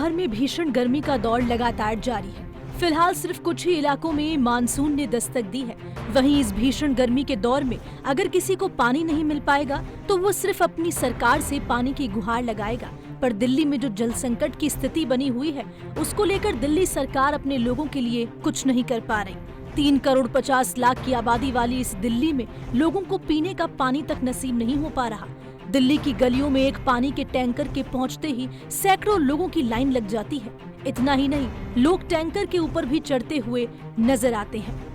भर में भीषण गर्मी का दौर लगातार जारी है। फिलहाल सिर्फ कुछ ही इलाकों में मानसून ने दस्तक दी है। वहीं इस भीषण गर्मी के दौर में अगर किसी को पानी नहीं मिल पाएगा तो वो सिर्फ अपनी सरकार से पानी की गुहार लगाएगा। पर दिल्ली में जो जल संकट की स्थिति बनी हुई है, उसको लेकर दिल्ली सरकार अपने लोगों के लिए कुछ नहीं कर पा रही। 3 करोड़ 50 लाख की आबादी वाली इस दिल्ली में लोगों को पीने का पानी तक नसीब नहीं हो पा रहा। दिल्ली की गलियों में एक पानी के टैंकर के पहुंचते ही सैकड़ों लोगों की लाइन लग जाती है। इतना ही नहीं, लोग टैंकर के ऊपर भी चढ़ते हुए नजर आते हैं।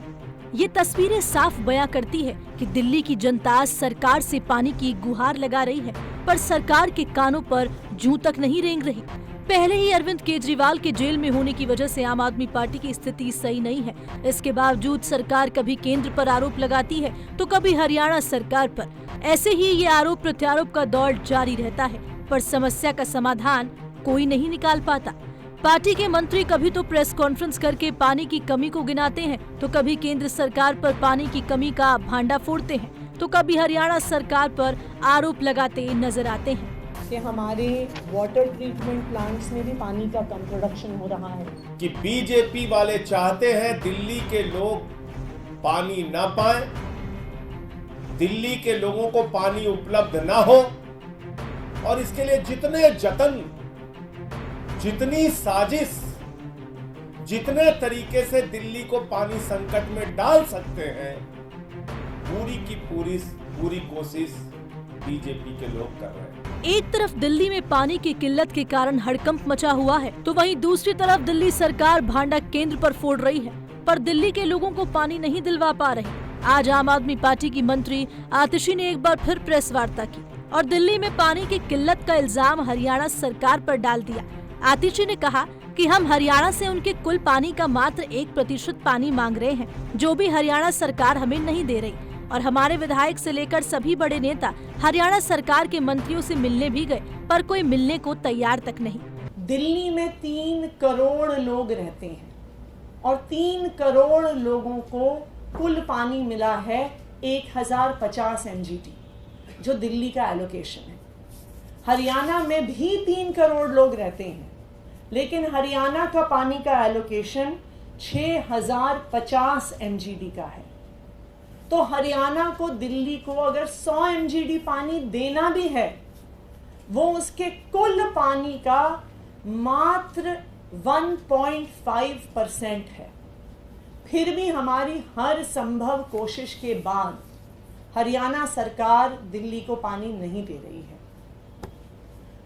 ये तस्वीरें साफ बयां करती है कि दिल्ली की जनता सरकार से पानी की गुहार लगा रही है, पर सरकार के कानों पर जूं तक नहीं रेंग रही। पहले ही अरविंद केजरीवाल के जेल में होने की वजह से आम आदमी पार्टी की स्थिति सही नहीं है। इसके बावजूद सरकार कभी केंद्र पर आरोप लगाती है तो कभी हरियाणा सरकार पर। ऐसे ही ये आरोप प्रत्यारोप का दौर जारी रहता है, पर समस्या का समाधान कोई नहीं निकाल पाता। पार्टी के मंत्री कभी तो प्रेस कॉन्फ्रेंस करके पानी की कमी को गिनाते हैं, तो कभी केंद्र सरकार पर पानी की कमी का भांडा फोड़ते हैं, तो कभी हरियाणा सरकार पर आरोप लगाते नजर आते हैं कि हमारे वाटर ट्रीटमेंट प्लांट्स में भी पानी का कम प्रोडक्शन हो रहा है। कि बीजेपी वाले चाहते हैं दिल्ली के लोग पानी ना पाएं, दिल्ली के लोगों को पानी उपलब्ध ना हो, और इसके लिए जितने जतन, जितनी साजिश, जितने तरीके से दिल्ली को पानी संकट में डाल सकते हैं, पूरी की पूरी कोशिश बीजेपी के लोग कर रहे हैं। एक तरफ दिल्ली में पानी की किल्लत के कारण हड़कंप मचा हुआ है, तो वहीं दूसरी तरफ दिल्ली सरकार भांडा केंद्र पर फोड़ रही है, पर दिल्ली के लोगों को पानी नहीं दिलवा पा रही। आज आम आदमी पार्टी की मंत्री आतिशी ने एक बार फिर प्रेस वार्ता की और दिल्ली में पानी की किल्लत का इल्जाम हरियाणा सरकार पर डाल दिया। आतिशी ने कहा कि हम हरियाणा से उनके कुल पानी का मात्र 1% पानी मांग रहे हैं, जो भी हरियाणा सरकार हमें नहीं दे रही। और हमारे विधायक से लेकर सभी बड़े नेता हरियाणा सरकार के मंत्रियों से मिलने भी गए, पर कोई मिलने को तैयार तक नहीं। दिल्ली में 3 करोड़ लोग रहते हैं और 3 करोड़ लोगों को कुल पानी मिला है 1050 MGD, जो दिल्ली का एलोकेशन है। हरियाणा में भी 3 करोड़ लोग रहते हैं, लेकिन हरियाणा का पानी का एलोकेशन 6050 MGD का है। तो हरियाणा को दिल्ली को अगर 100 MGD पानी देना भी है, वो उसके कुल पानी का मात्र 1.5% है। फिर भी हमारी हर संभव कोशिश के बाद हरियाणा सरकार दिल्ली को पानी नहीं दे रही है।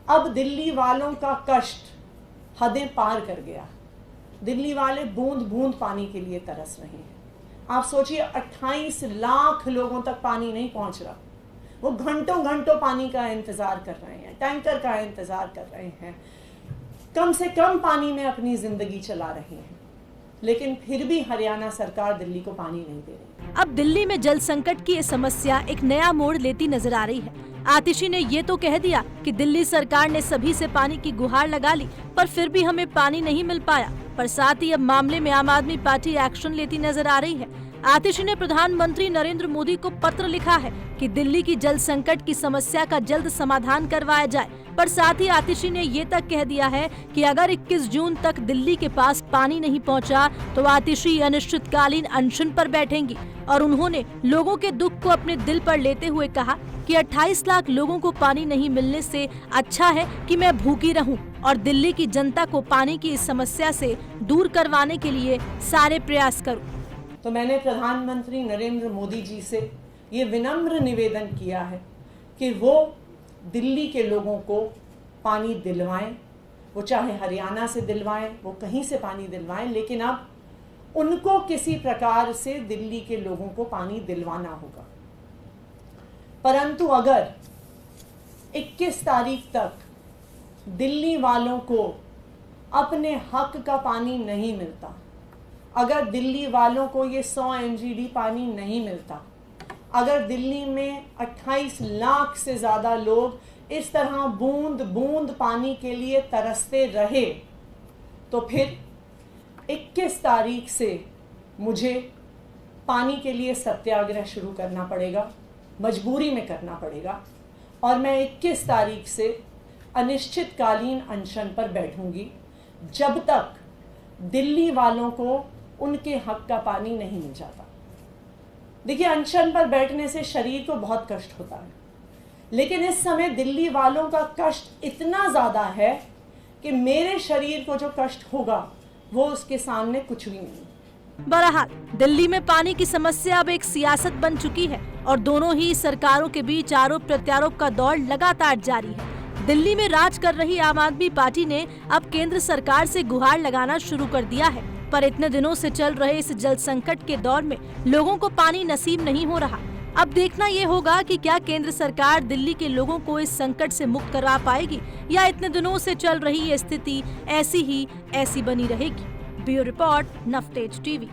अब दिल्ली वालों का कष्ट हदें पार कर गया। दिल्ली वाले बूंद बूंद पानी के लिए तरस रहे हैं। आप सोचिए, 28 लाख लोगों तक पानी नहीं पहुंच रहा। वो घंटों घंटों पानी का इंतजार कर रहे हैं, टैंकर का इंतजार कर रहे हैं, कम से कम पानी में अपनी जिंदगी चला रहे हैं, लेकिन फिर भी हरियाणा सरकार दिल्ली को पानी नहीं दे रही। अब दिल्ली में जल संकट की ये समस्या एक नया मोड़ लेती नजर आ रही है। आतिशी ने ये तो कह दिया कि दिल्ली सरकार ने सभी से पानी की गुहार लगा ली, पर फिर भी हमें पानी नहीं मिल पाया। पर साथ ही अब मामले में आम आदमी पार्टी एक्शन लेती नजर आ रही है। आतिशी ने प्रधानमंत्री नरेंद्र मोदी को पत्र लिखा है कि दिल्ली की जल संकट की समस्या का जल्द समाधान करवाया जाए। पर साथ ही आतिशी ने ये तक कह दिया है कि अगर 21 जून तक दिल्ली के पास पानी नहीं पहुंचा तो आतिशी अनिश्चितकालीन अनशन पर बैठेंगी। और उन्होंने लोगों के दुख को अपने दिल पर लेते हुए कहा कि 28 लाख लोगों को पानी नहीं मिलने से अच्छा है कि मैं भूखी रहूं और दिल्ली की जनता को पानी की इस समस्या से दूर करवाने के लिए सारे प्रयास करूं। तो मैंने प्रधानमंत्री नरेंद्र मोदी जी से ये विनम्र निवेदन किया है कि वो दिल्ली के लोगों को पानी दिलवाएं। वो चाहे हरियाणा से दिलवाएं, वो कहीं से पानी दिलवाएं, लेकिन अब उनको किसी प्रकार से दिल्ली के लोगों को पानी दिलवाना होगा। परंतु अगर 21 तारीख तक दिल्ली वालों को अपने हक का पानी नहीं मिलता, अगर दिल्ली वालों को ये 100 MGD पानी नहीं मिलता, अगर दिल्ली में 28 लाख से ज़्यादा लोग इस तरह बूंद बूंद पानी के लिए तरसते रहे, तो फिर 21 तारीख से मुझे पानी के लिए सत्याग्रह शुरू करना पड़ेगा, मजबूरी में करना पड़ेगा। और मैं 21 तारीख से अनिश्चितकालीन अनशन पर बैठूंगी, जब तक दिल्ली वालों को उनके हक का पानी नहीं मिल जाता। देखिए, अनशन पर बैठने से शरीर को बहुत कष्ट होता है, लेकिन इस समय दिल्ली वालों का कष्ट इतना ज़्यादा है कि मेरे शरीर को जो कष्ट होगा वो उसके सामने कुछ भी नहीं। बहरहाल दिल्ली में पानी की समस्या अब एक सियासत बन चुकी है और दोनों ही सरकारों के बीच आरोप प्रत्यारोप का दौर लगातार जारी है। दिल्ली में राज कर रही आम आदमी पार्टी ने अब केंद्र सरकार से गुहार लगाना शुरू कर दिया है, पर इतने दिनों से चल रहे इस जल संकट के दौर में लोगों को पानी नसीब नहीं हो रहा। अब देखना ये होगा कि क्या केंद्र सरकार दिल्ली के लोगों को इस संकट से मुक्त करवा पाएगी या इतने दिनों से चल रही ये स्थिति ऐसी बनी रहेगी। Bureau report, Navtej TV.